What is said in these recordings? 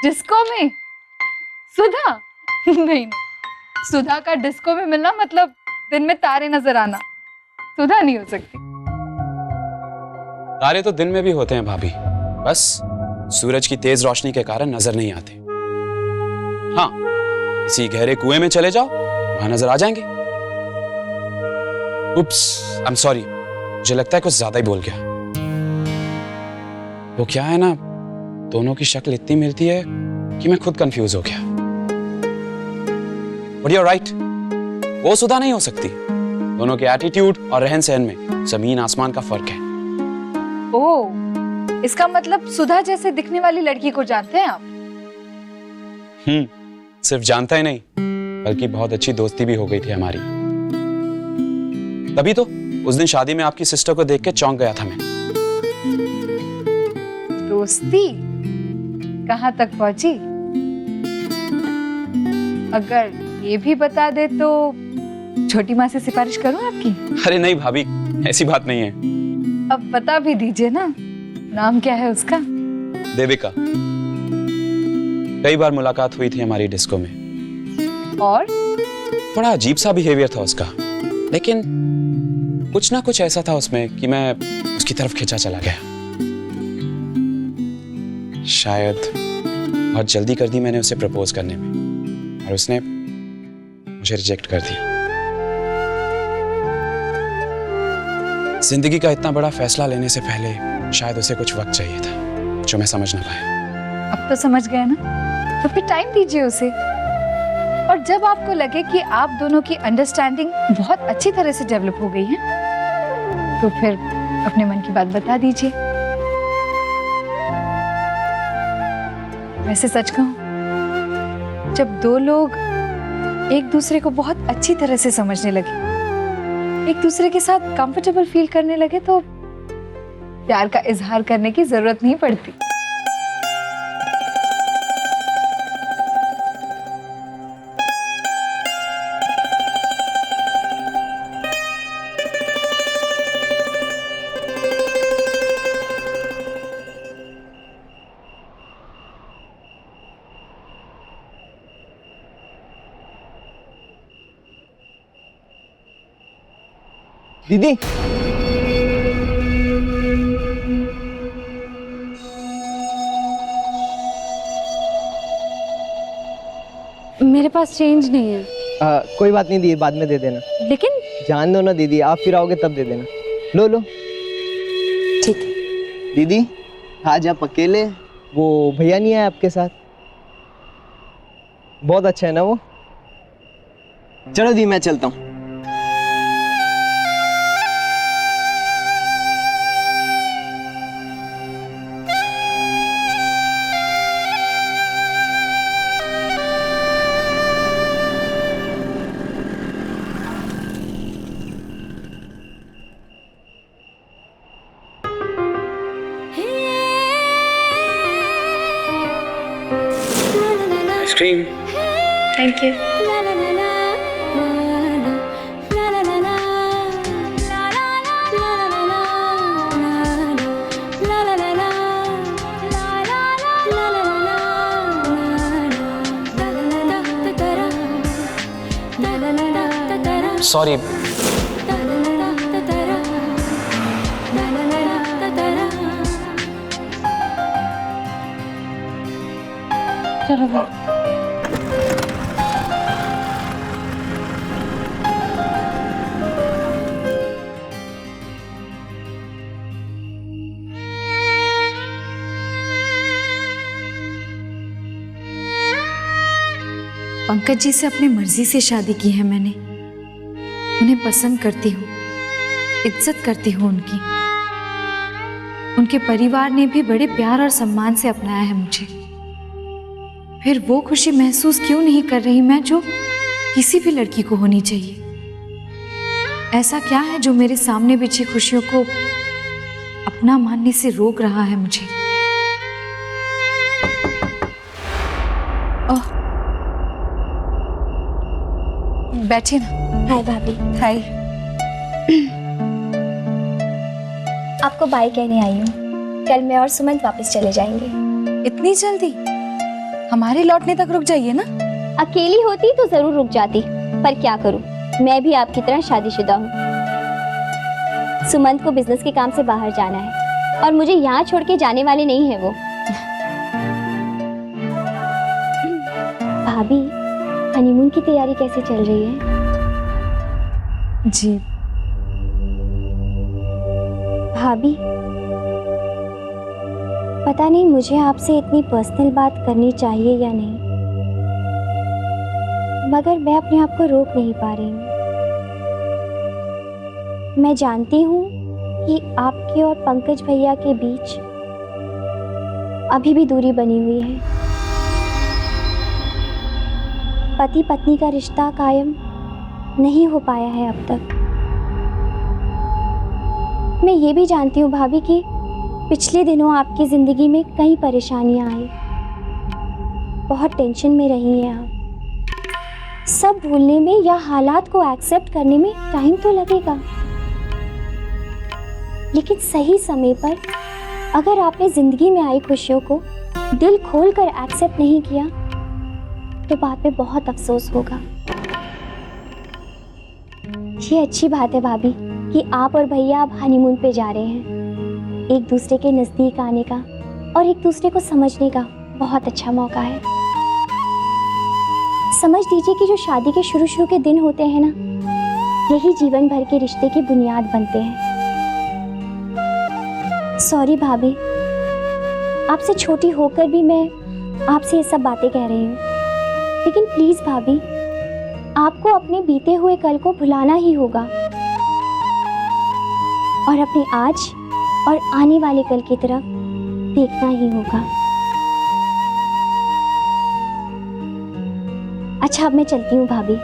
Disco में? सुधा? नहीं, सुधा का डिस्को में मिलना मतलब दिन में तारे नजर आना। सुधा नहीं हो सकती। तारे तो दिन में भी होते हैं भाभी, बस सूरज की तेज रोशनी के कारण नजर नहीं आते। हाँ, किसी गहरे कुएं में चले जाओ, वहां नजर आ जाएंगे। उप्स, आई एम सॉरी, मुझे लगता है कुछ ज्यादा ही बोल गया। वो क्या है ना, दोनों की शक्ल इतनी मिलती है कि मैं खुद कंफ्यूज हो गया। बट यू आर राइट, वो सुधा नहीं हो सकती। दोनों के एटीट्यूड और रहन सहन में जमीन आसमान का फर्क है। ओह, इसका मतलब सुधा जैसे दिखने वाली लड़की को जानते हैं आप? सिर्फ जानता ही नहीं, बल्कि बहुत अच्छी दोस्ती भी हो गई थी हमारी। तभी तो उस दिन शादी में आपकी सिस्टर को देख के चौंक गया था मैं। दोस्ती कहाँ तक पहुंची? अगर ये भी बता दे तो छोटी माँ से सिफारिश करूं आपकी? अरे नहीं भाभी, ऐसी बात नहीं है। अब बता भी दीजिए ना, नाम क्या है उसका? देविका। कई बार मुलाकात हुई थी हमारी डिस्को में। और? थोड़ा अजीब सा बिहेवियर था उसका, लेकिन कुछ ना कुछ ऐसा था उसमें कि मैं उसकी तरफ खिंचा चला गया। शायद बहुत जल्दी कर दी मैंने उसे प्रपोज करने में, और उसने मुझे रिजेक्ट कर दिया। जिंदगी का इतना बड़ा फैसला लेने से पहले शायद उसे कुछ वक्त चाहिए था, जो मैं समझ ना पाया। अब तो समझ गए ना, तो फिर टाइम दीजिए उसे। और जब आपको लगे कि आप दोनों की अंडरस्टैंडिंग बहुत अच्छी तरह से डेवलप हो गई है, तो फिर अपने मन की बात बता दीजिए। वैसे सच कहूं, जब दो लोग एक दूसरे को बहुत अच्छी तरह से समझने लगे, एक दूसरे के साथ कंफर्टेबल फील करने लगे, तो प्यार का इजहार करने की जरूरत नहीं पड़ती। दीदी, मेरे पास चेंज नहीं है। कोई बात नहीं दीदी, बाद में दे देना। लेकिन जान दो ना दीदी, आप फिर आओगे तब दे देना। लो लो। ठीक है। दीदी, आज आप अकेले, वो भैया नहीं आए आपके साथ? बहुत अच्छा है ना वो। चलो दी, मैं चलता हूँ। आइसक्रीम। Thank you. सॉरी। चलो। पंकज जी से अपनी मर्जी से शादी की है मैंने। उन्हें पसंद करती हूँ, इज्जत करती हूँ उनकी। उनके परिवार ने भी बड़े प्यार और सम्मान से अपनाया है मुझे। फिर वो खुशी महसूस क्यों नहीं कर रही मैं, जो किसी भी लड़की को होनी चाहिए? ऐसा क्या है जो मेरे सामने बिछी खुशियों को अपना मानने से रोक रहा है मुझे? ओह, बैठिए ना। हाय भाभी। हाय। आपको बाय कहने आई हूँ। कल मैं और सुमंत वापस चले जाएंगे। इतनी जल्दी? हमारे लौटने तक रुक जाइए ना। अकेली होती तो जरूर रुक जाती, पर क्या करूं, मैं भी आपकी तरह शादीशुदा हूँ। सुमंत को बिजनेस के काम से बाहर जाना है और मुझे यहाँ छोड़ के जाने वाले नहीं है वो। भाभी, हनीमून की तैयारी कैसे चल रही है? जी भाभी, पता नहीं मुझे आपसे इतनी पर्सनल बात करनी चाहिए या नहीं, मगर मैं अपने आप को रोक नहीं पा रही हूँ। मैं जानती हूँ कि आपके और पंकज भैया के बीच अभी भी दूरी बनी हुई है। पति पत्नी का रिश्ता कायम नहीं हो पाया है अब तक। मैं ये भी जानती हूँ भाभी कि पिछले दिनों आपकी जिंदगी में कई परेशानियां आई, बहुत टेंशन में रही हैं आप। सब भूलने में या हालात को एक्सेप्ट करने में टाइम तो लगेगा, लेकिन सही समय पर अगर आपने जिंदगी में आई खुशियों को दिल खोलकर एक्सेप्ट नहीं किया तो बाद में बहुत अफसोस होगा। ये अच्छी बात है भाभी कि आप और भैया अब हनीमून पे जा रहे हैं। एक दूसरे के नजदीक आने का और एक दूसरे को समझने का बहुत अच्छा मौका है। समझ लीजिए कि जो शादी के शुरू के दिन होते हैं ना, यही जीवन भर के रिश्ते की बुनियाद बनते हैं। सॉरी भाभी, आपसे छोटी होकर भी मैं आपसे ये सब बातें कह रही हूँ, लेकिन प्लीज भाभी, आपको अपने बीते हुए कल को भुलाना ही होगा और अपने आज और आने वाले कल की तरफ देखना ही होगा। अच्छा, अब मैं चलती हूँ भाभी।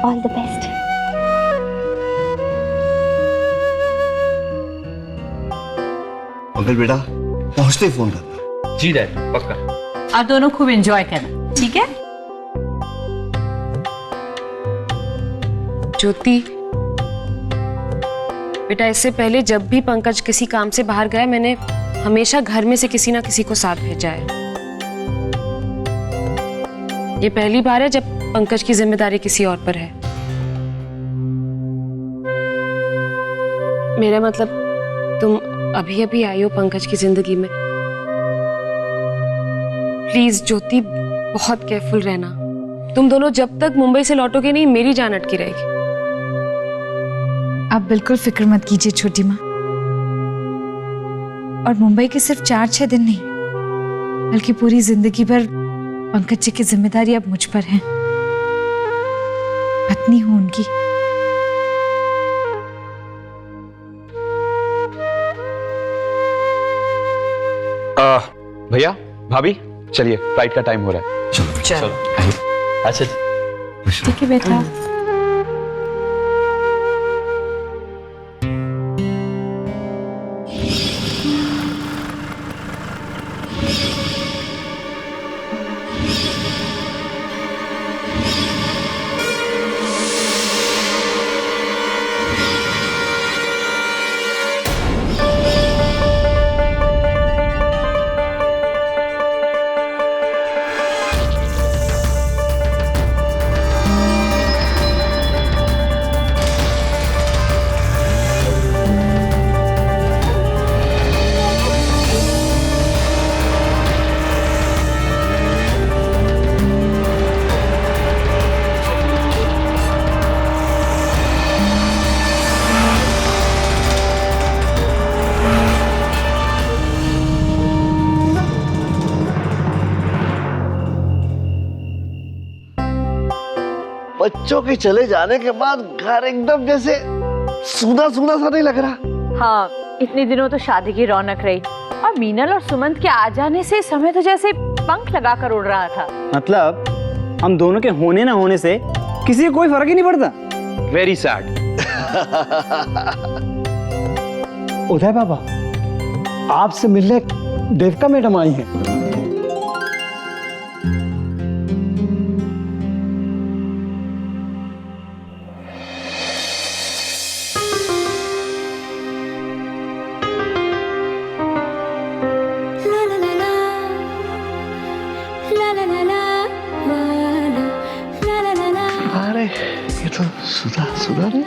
All the best. अंकल बेटा पहुंचते ही फोन करना। जी डैडी, पक्का। आप दोनों खूब एंजॉय करना, ठीक है? ज्योति बेटा, इससे पहले जब भी पंकज किसी काम से बाहर गया, मैंने हमेशा घर में से किसी ना किसी को साथ भेजा है। ये पहली बार है जब पंकज की जिम्मेदारी किसी और पर है। मेरा मतलब, तुम अभी अभी आई हो पंकज की जिंदगी में। प्लीज ज्योति, बहुत केयरफुल रहना। तुम दोनों जब तक मुंबई से लौटोगे नहीं, मेरी जान अटकी रहेगी। आप बिल्कुल फिक्र मत कीजिए छोटी माँ। और मुंबई के सिर्फ 4-6 दिन नहीं, बल्कि पूरी जिंदगी भर पंकज जी की जिम्मेदारी अब मुझ पर है। पत्नी हूं उनकी। भैया, भाभी, चलिए, फ्लाइट का टाइम हो रहा है। चलो। अच्छा ठीक है बेटा। बच्चों के चले जाने के बाद घर एकदम जैसे सूना सूना सा नहीं लग रहा। हाँ, इतने दिनों तो शादी की रौनक रही और मीनल और सुमंत के आ जाने से समय तो जैसे पंख लगाकर उड़ रहा था। मतलब हम दोनों के होने ना होने से किसी को कोई फर्क ही नहीं पड़ता। Very sad. उदय बाबा, आपसे मिलने देवका मैडम आई हैं। ला तो सुधा सुधा रे।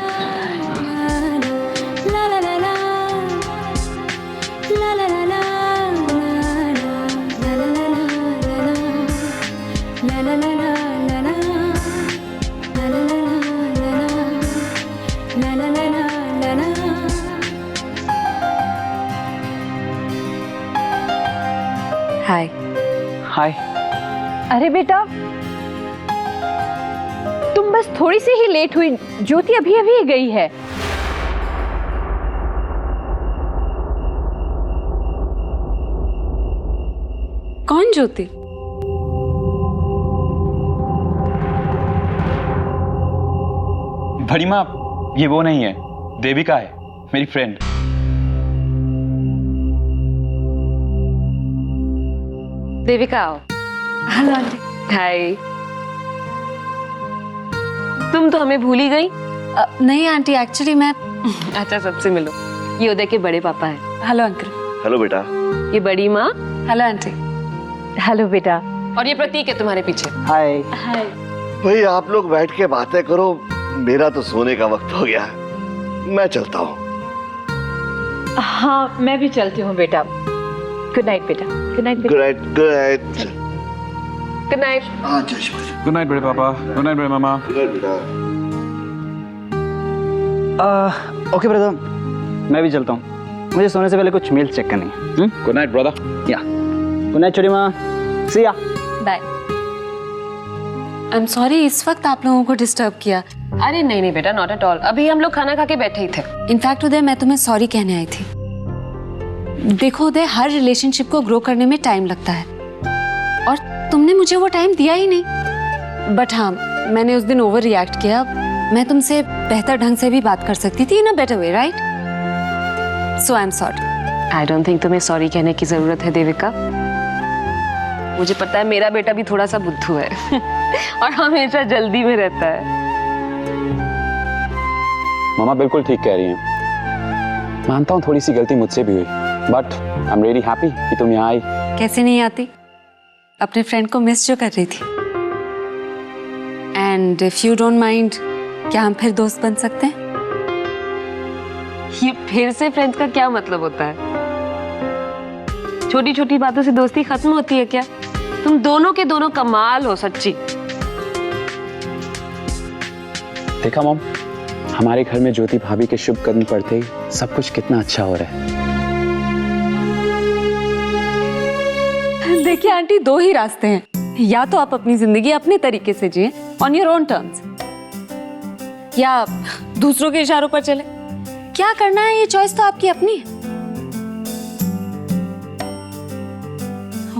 हाय। हाय। अरे बेटा, तुम बस थोड़ी सी ही लेट हुई। ज्योति अभी अभी गई है। कौन ज्योति? बड़ी माँ, ये वो नहीं है, देविका है, मेरी फ्रेंड। देविका आओ। Hello aunty. हाय। तुम तो हमें भूल ही गई। नहीं आंटी, एक्चुअली मैं अच्छा, सबसे मिलो। ये उदय के बड़े पापा है। Hello uncle. हेलो बेटा। ये बड़ी माँ। Hello aunty. हेलो बेटा। और ये प्रतीक है तुम्हारे पीछे। हाय। भाई आप लोग बैठ के बातें करो, मेरा तो सोने का वक्त हो गया, मैं चलता हूँ। हाँ, मैं भी चलती हूँ बेटा। गुड नाइट बेटा। गुड नाइट बेटा। Good night. Good night. Good night. Good night बड़े पापा। गुड नाइट बड़े मामा। गुड नाइट बेटा। ओके ब्रदर, मैं भी चलता हूँ, मुझे सोने से पहले कुछ मेल चेक करनी है। Good night brother. या गुड नाइट छोटी माँ, सी या। बाय। आई एम सॉरी इस वक्त आप लोगों को डिस्टर्ब किया। अरे नहीं नहीं बेटा, नॉट एट ऑल। अभी हम लोग खाना खा के बैठे ही थे। इनफैक्ट उदय, मैं तुम्हें सॉरी कहने आई थी। देखो उदय, हर रिलेशनशिप को ग्रो करने में टाइम लगता है और तुमने मुझे वो टाइम दिया ही नहीं। बट हाँ, मैंने उस दिन ओवर रिएक्ट किया। मैं तुमसे बेहतर ढंग से भी बात कर सकती थी in a better way, right? So I am sorry. I don't think तुम्हें सॉरी कहने की जरूरत है देविका। मुझे पता है मेरा बेटा भी थोड़ा सा बुद्धू है और हमेशा जल्दी में रहता है। मामा बिल्कुल ठीक कह रही हैं। मानता हूँ थोड़ी सी गलती मुझसे भी हुई, but I am really happy कि तुम यहाँ आई। कैसे नहीं आती? अपने फ्रेंड को मिस जो कर रही थी। And if you don't mind, क्या हम फिर दोस्त बन सकते हैं? ये फिर से फ्रेंड्स का क्या मतलब होता है? छोटी छोटी बातों से दोस्ती खत्म होती है क्या? तुम दोनों के दोनों कमाल हो सच्ची। देखा मॉम, हमारे घर में ज्योति भाभी के शुभ कदम पड़ते ही सब कुछ कितना अच्छा हो रहा है। देखिए आंटी, दो ही रास्ते हैं, या तो आप अपनी जिंदगी अपने तरीके से जिए ऑन योर ओन टर्म्स, या दूसरों के इशारों पर चले। क्या करना है ये चॉइस तो आपकी अपनी है।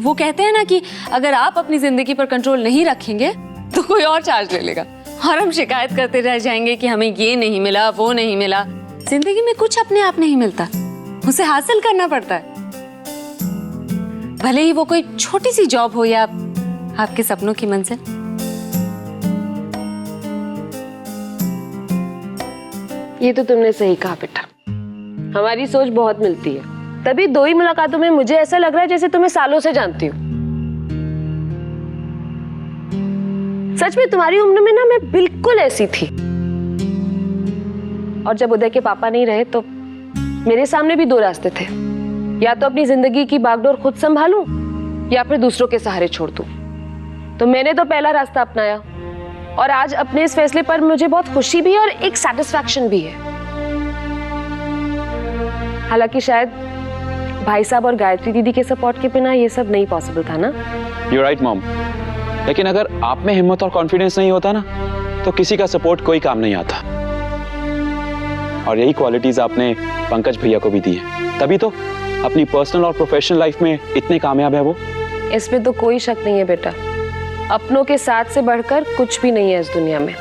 वो कहते हैं ना कि अगर आप अपनी जिंदगी पर कंट्रोल नहीं रखेंगे तो कोई और चार्ज ले लेगा और हम शिकायत करते रह जाएंगे कि हमें ये नहीं मिला, वो नहीं मिला। जिंदगी में कुछ अपने आप नहीं मिलता, उसे हासिल करना पड़ता है। भले ही वो कोई छोटी सी जॉब हो या आपके सपनों की मंजिल। ये तो तुमने सही कहा बेटा, हमारी सोच बहुत मिलती है। तभी दो ही मुलाकातों में मुझे ऐसा लग रहा है जैसे तुम्हें सालों से जानती हूँ। सच में तुम्हारी उम्र में ना मैं बिल्कुल ऐसी थी। और जब उदय के पापा नहीं रहे तो मेरे सामने भी दो रास्ते थे, या तो अपनी जिंदगी की बागडोर खुद संभालूं या फिर दूसरों के सहारे छोड़ दूं। तो मैंने तो पहला रास्ता अपनाया और आज अपने इस फैसले पर मुझे बहुत खुशी भी है और एक सेटिस्फैक्शन भी है। हालांकि शायद भाई साहब और गायत्री दीदी के सपोर्ट के बिना ये सब नहीं पॉसिबल था ना। You're right, mom. लेकिन अगर आप में हिम्मत और कॉन्फिडेंस नहीं होता ना, तो किसी का सपोर्ट कोई काम नहीं आता। और यही क्वालिटीज आपने पंकज भैया को भी दी है, तभी तो अपनी पर्सनल और प्रोफेशनल लाइफ में इतने कामयाब है वो। इसमें तो कोई शक नहीं है बेटा, अपनों के साथ से बढ़कर कुछ भी नहीं है इस दुनिया में।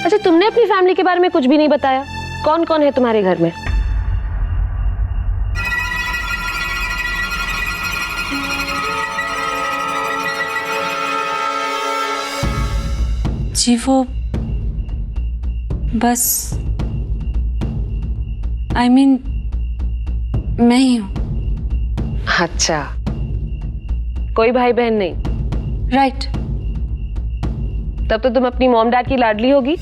अच्छा, तुमने अपनी फैमिली के बारे में कुछ भी नहीं बताया। कौन कौन है तुम्हारे घर में? जी वो बस I mean, मैं ही हूँ। अच्छा, कोई भाई बहन नहीं? राइट, तब तो तुम अपनी मॉम डैड की लाडली होगी।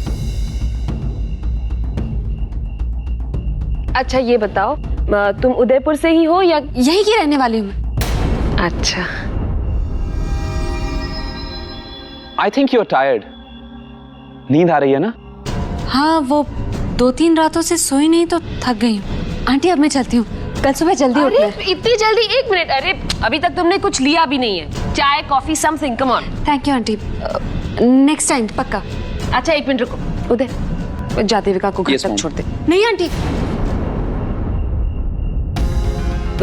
अच्छा ये बताओ, तुम उदयपुर से ही हो या यही की रहने वाली हूँ। अच्छा। I think you are tired. नींद आ रही है ना? हाँ, वो 2-3 रातों से सोई नहीं तो थक गई हूँ। आंटी अब मैं चलती हूँ, कल सुबह जल्दी अरे उठना। इतनी जल्दी? एक मिनट, अरे अभी तक तुमने कुछ लिया भी नहीं है, चाय coffee something, come on. Thank you aunty, next time पक्का। अच्छा एक मिनट रुको, उदय जा देविका को घर Yes, तक mom. छोड़ दे। नहीं आंटी,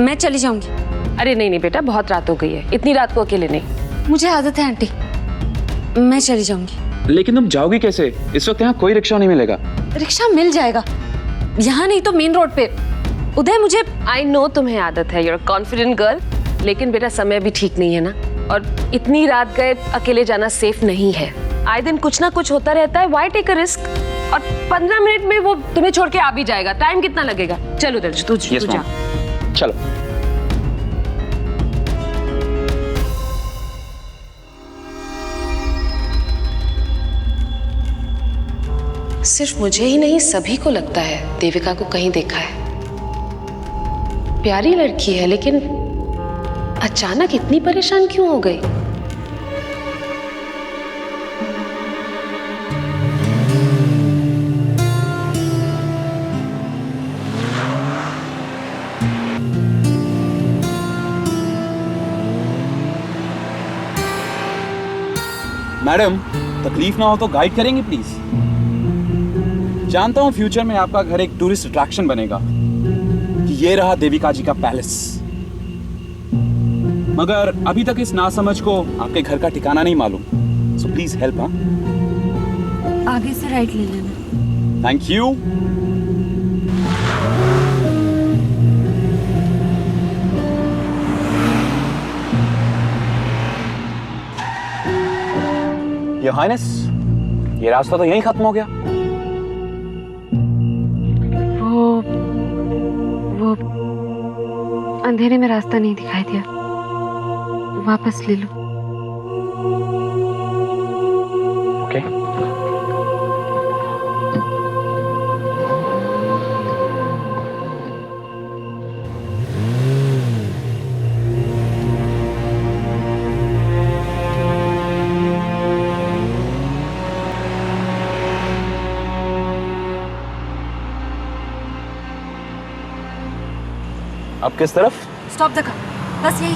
मैं चली जाऊंगी। अरे नहीं नहीं बेटा, बहुत रात हो गई है, इतनी रात को अकेले नहीं। मुझे आदत है आंटी, मैं चली जाऊंगी। लेकिन तुम जाओगी कैसे? इस वक्त यहाँ कोई रिक्शा नहीं मिलेगा। रिक्शा मिल जाएगा, यहाँ नहीं तो मेन रोड पे। उदय मुझे आई नो तुम्हें आदत है, यूर कॉन्फिडेंट गर्ल, लेकिन बेटा समय भी ठीक नहीं है ना, और इतनी रात गए अकेले जाना सेफ नहीं है। आए दिन कुछ ना कुछ होता रहता है, व्हाई टेक अ रिस्क? और 15 मिनट में वो तुम्हें छोड़ के आ भी जाएगा, टाइम कितना लगेगा? चलो उधर तू Yes, जा। mom. चलो। सिर्फ मुझे ही नहीं, सभी को लगता है देविका को कहीं देखा है। प्यारी लड़की है, लेकिन अचानक इतनी परेशान क्यों हो गई? मैडम, तकलीफ ना हो तो गाइड करेंगे प्लीज। जानता हूँ फ्यूचर में आपका घर एक टूरिस्ट अट्रैक्शन बनेगा कि ये रहा देविका जी का पैलेस, मगर अभी तक इस नासमझ को आपके घर का ठिकाना नहीं मालूम। So please help. हाँ, आगे से राइट ले लेना। Thank you. योर हाइनेस, ये रास्ता तो यहीं खत्म हो गया। वो अंधेरे में रास्ता नहीं दिखाई दिया, वापस ले लो। ओके। अब किस तरफ? स्टॉप द कार, बस यही।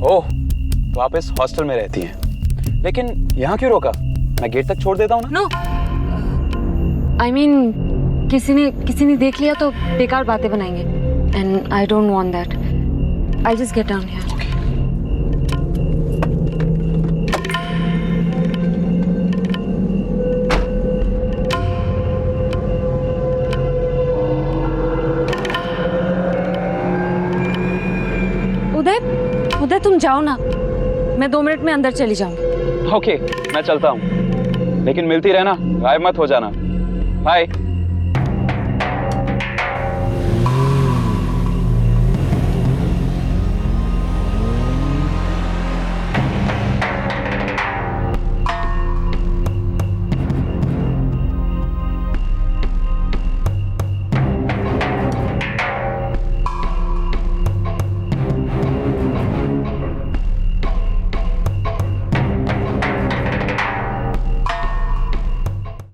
ओह, तो आप इस हॉस्टल में रहती हैं, लेकिन यहाँ क्यों रोका? मैं गेट तक छोड़ देता हूँ ना। नो, आई मीन किसी ने देख लिया तो बेकार बातें बनाएंगे, and I don't want that. I just get down here. Uday तुम जाओ ना, मैं 2 मिनट में अंदर चली जाऊंगी। ओके, मैं चलता हूँ, लेकिन मिलती रहना, गायब मत हो जाना। बाय।